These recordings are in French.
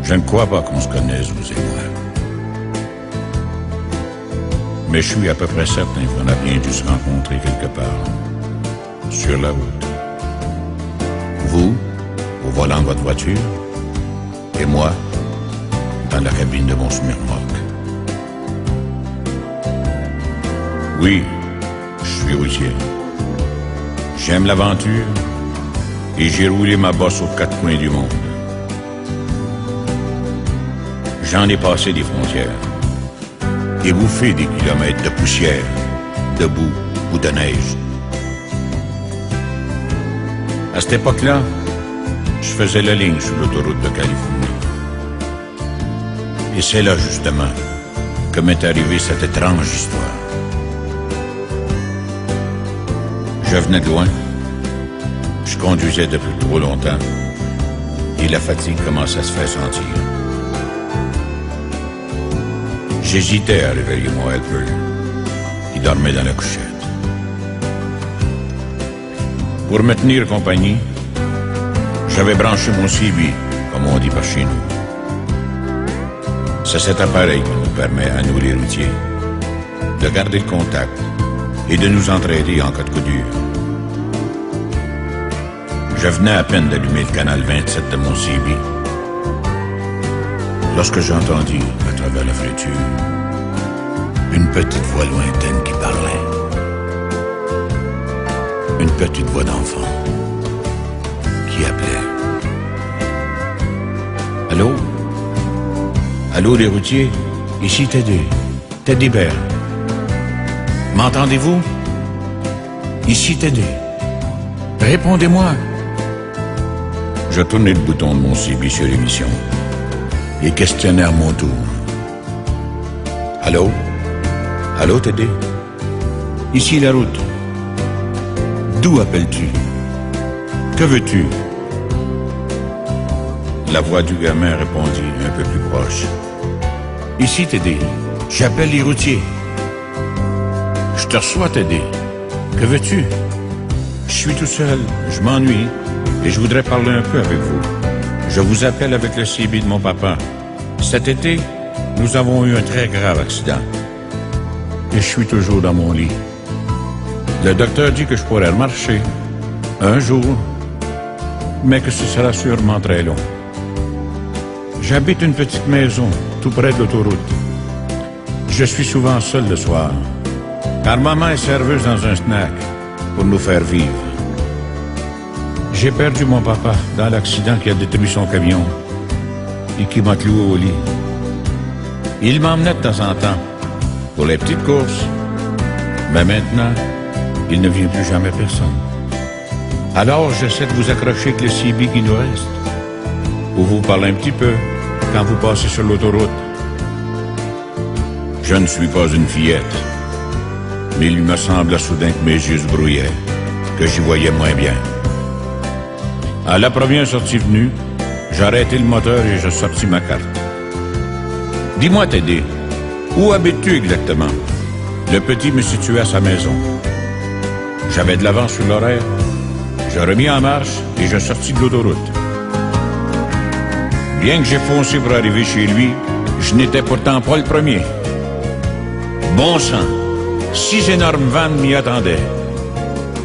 Je ne crois pas qu'on se connaisse, vous et moi. Mais je suis à peu près certain qu'on a bien dû se rencontrer quelque part. Sur la route. Vous, au volant de votre voiture, et moi, dans la cabine de mon semi-remorque. Oui, je suis routier. J'aime l'aventure et j'ai roulé ma bosse aux quatre coins du monde. J'en ai passé des frontières et bouffé des kilomètres de poussière, de boue ou de neige. À cette époque-là, je faisais la ligne sur l'autoroute de Californie. Et c'est là, justement, que m'est arrivée cette étrange histoire. Je venais de loin. Je conduisais depuis trop longtemps. Et la fatigue commençait à se faire sentir. J'hésitais à réveiller mon helper. Il dormait dans la couchette. Pour me tenir compagnie, j'avais branché mon CB, comme on dit par chez nous. C'est cet appareil qui nous permet, à nous les routiers, de garder le contact et de nous entraider en cas de coup dur. Je venais à peine d'allumer le canal 27 de mon CB lorsque j'entendis, à travers la fréture, une petite voix lointaine qui parlait. Une petite voix d'enfant qui appelait. Allô? Allô, les routiers? Ici Teddy Bear. M'entendez-vous? Ici Teddy. Répondez-moi. Je tournai le bouton de mon CB sur l'émission et questionnais à mon tour. Allô? Allô, Teddy? Ici la route. D'où appelles-tu? Que veux-tu? La voix du gamin répondit un peu plus proche. Ici, Teddy. J'appelle les routiers. Je te reçois, Teddy. Que veux-tu? Je suis tout seul. Je m'ennuie. Et je voudrais parler un peu avec vous. Je vous appelle avec le CB de mon papa. Cet été, nous avons eu un très grave accident. Et je suis toujours dans mon lit. Le docteur dit que je pourrais marcher un jour, mais que ce sera sûrement très long. J'habite une petite maison tout près de l'autoroute. Je suis souvent seul le soir, car maman est serveuse dans un snack pour nous faire vivre. J'ai perdu mon papa dans l'accident qui a détruit son camion et qui m'a cloué au lit. Il m'emmenait de temps en temps pour les petites courses, mais maintenant, il ne vient plus jamais personne. Alors, j'essaie de vous accrocher avec le CB qui nous reste, pour vous parler un petit peu quand vous passez sur l'autoroute. Je ne suis pas une fillette, mais il me semble soudain que mes yeux se brouillaient, que j'y voyais moins bien. À la première sortie venue, j'ai arrêté le moteur et j'ai sorti ma carte. Dis-moi, Teddy, où habites-tu exactement? Le petit me situait à sa maison. J'avais de l'avance sur l'horaire. J'ai remis en marche et j'ai sorti de l'autoroute. Bien que j'ai foncé pour arriver chez lui, je n'étais pourtant pas le premier. Bon sang, 6 énormes vannes m'y attendaient.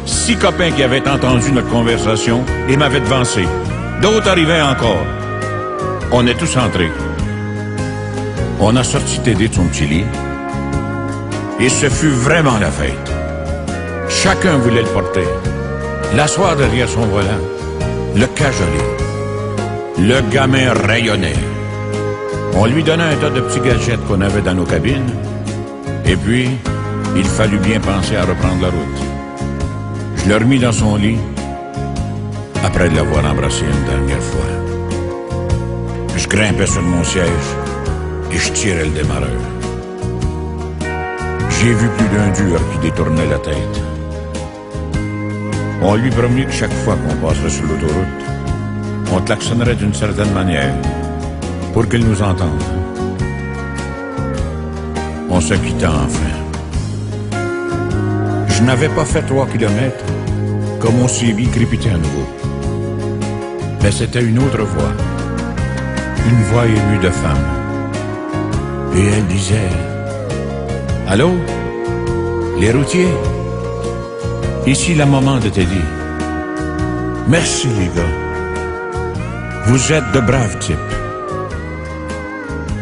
6 copains qui avaient entendu notre conversation et m'avaient devancé. D'autres arrivaient encore. On est tous entrés. On a sorti Teddy de son petit lit et ce fut vraiment la fête. Chacun voulait le porter, l'asseoir derrière son volant, le cajoler. Le gamin rayonnait. On lui donnait un tas de petits gadgets qu'on avait dans nos cabines, et puis, il fallut bien penser à reprendre la route. Je l'ai remis dans son lit, après l'avoir embrassé une dernière fois. Je grimpais sur mon siège et je tirais le démarreur. J'ai vu plus d'un dur qui détournait la tête. On lui promet que chaque fois qu'on passerait sur l'autoroute, on klaxonnerait d'une certaine manière pour qu'il nous entende. On se quitta enfin. Je n'avais pas fait 3 kilomètres quand mon CB crépitait à nouveau. Mais c'était une autre voix. une voix émue de femme. Et elle disait: Allô, les routiers? Ici la maman de Teddy. Merci les gars. Vous êtes de braves types.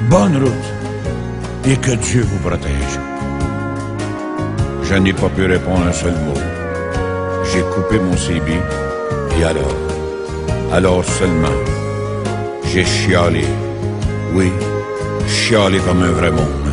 Bonne route et que Dieu vous protège. Je n'ai pas pu répondre un seul mot. J'ai coupé mon CB et alors seulement, j'ai chialé. Oui, chialé comme un vrai monde.